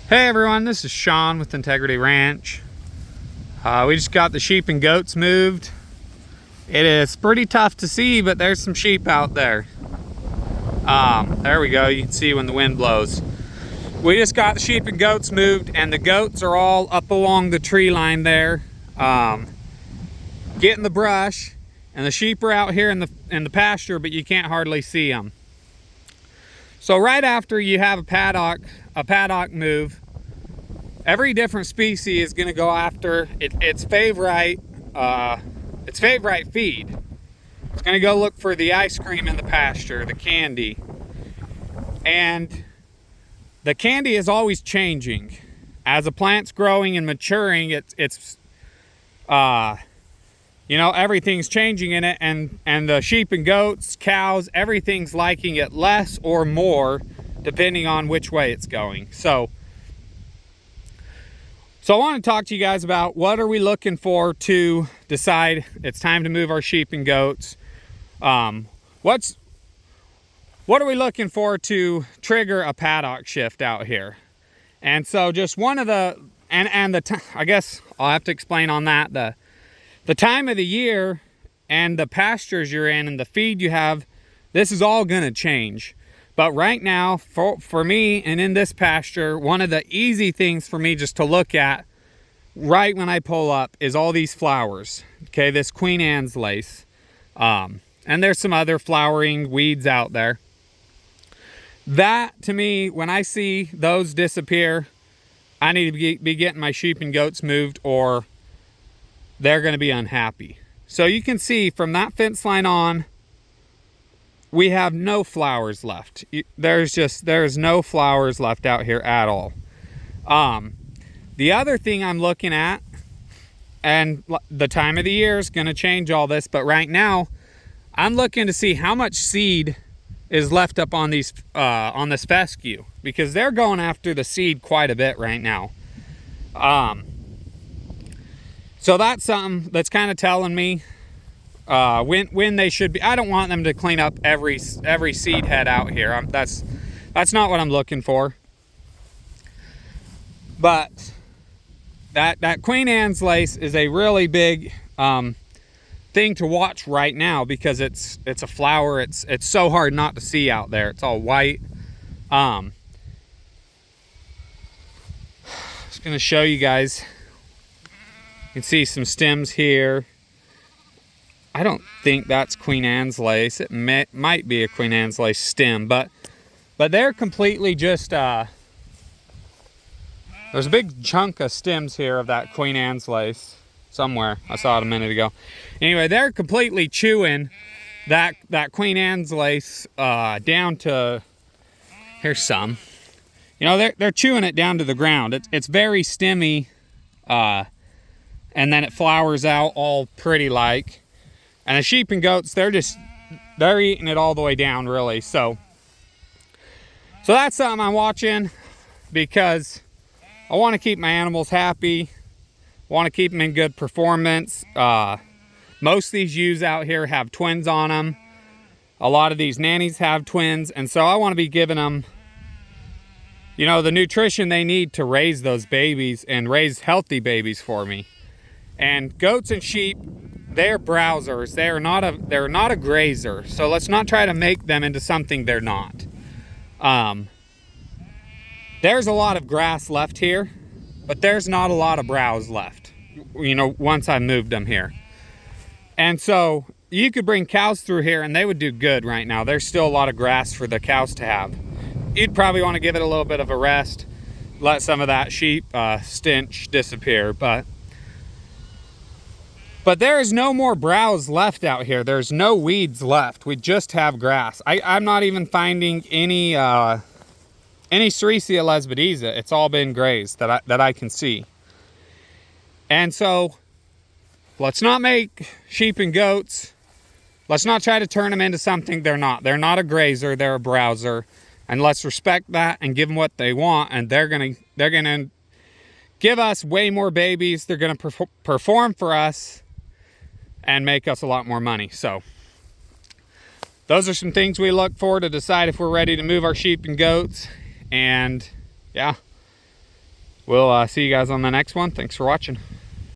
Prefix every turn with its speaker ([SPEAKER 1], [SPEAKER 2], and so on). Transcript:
[SPEAKER 1] Hey everyone, this is Sean with Integrity Ranch. We just got the sheep and goats moved. It is pretty tough to see, but there's some sheep out there. There we go, you can see when the wind blows. We just got the sheep and goats moved, and the goats are all up along the tree line there, getting the brush, and the sheep are out here in the pasture, but you can't hardly see them. So right after you have a paddock move, every different species is going to go after its favorite feed. It's going to go look for the ice cream in the pasture, the candy. And the candy is always changing. As a plant's growing and maturing, everything's changing in it, and the sheep and goats, cows, everything's liking it less or more depending on which way it's going. So I want to talk to you guys about what are we looking for to decide it's time to move our sheep and goats. What are we looking for to trigger a paddock shift out here? And so just one of the, I guess I'll have to explain on that, the time of the year and the pastures you're in and the feed you have, this is all going to change. But right now, for me and in this pasture, one of the easy things for me just to look at right when I pull up is all these flowers. Okay, this Queen Anne's lace. And there's some other flowering weeds out there. That, to me, when I see those disappear, I need to be getting my sheep and goats moved, or they're going to be unhappy. So you can see from that fence line on, we have no flowers left. There's no flowers left out here at all. The other thing I'm looking at, and the time of the year is going to change all this, but right now I'm looking to see how much seed is left up on these on this fescue, because they're going after the seed quite a bit right now. So that's something that's kind of telling me when they should be. I don't want them to clean up every seed head out here. That's not what I'm looking for. But that Queen Anne's lace is a really big thing to watch right now, because it's a flower. It's so hard not to see out there. It's all white. Just gonna show you guys. You can see some stems here. I don't think that's Queen Anne's lace. It might be a Queen Anne's lace stem, but they're completely just, there's a big chunk of stems here of that Queen Anne's lace somewhere. I saw it a minute ago. Anyway, they're completely chewing that Queen Anne's lace down to, here's some. You know, they're chewing it down to the ground. It's very stemmy, and then it flowers out all pretty like. And the sheep and goats, they're eating it all the way down, really. So that's something I'm watching, because I want to keep my animals happy. I want to keep them in good performance. Most of these ewes out here have twins on them. A lot of these nannies have twins. And so I want to be giving them, the nutrition they need to raise those babies and raise healthy babies for me. And goats and sheep, they're browsers. They're not a grazer. So let's not try to make them into something they're not. There's a lot of grass left here, but there's not a lot of browse left, once I moved them here. And so you could bring cows through here and they would do good right now. There's still a lot of grass for the cows to have. You'd probably want to give it a little bit of a rest, let some of that sheep stench disappear, but there is no more browse left out here. There's no weeds left. We just have grass. I'm not even finding any Sericea lesbedeza. It's all been grazed that I can see. And so let's not make sheep and goats. Let's not try to turn them into something they're not. They're not a grazer. They're a browser. And let's respect that and give them what they want. And they're gonna give us way more babies. They're gonna perform for us and make us a lot more money. So those are some things we look for to decide if we're ready to move our sheep and goats. And yeah, we'll see you guys on the next one. Thanks for watching.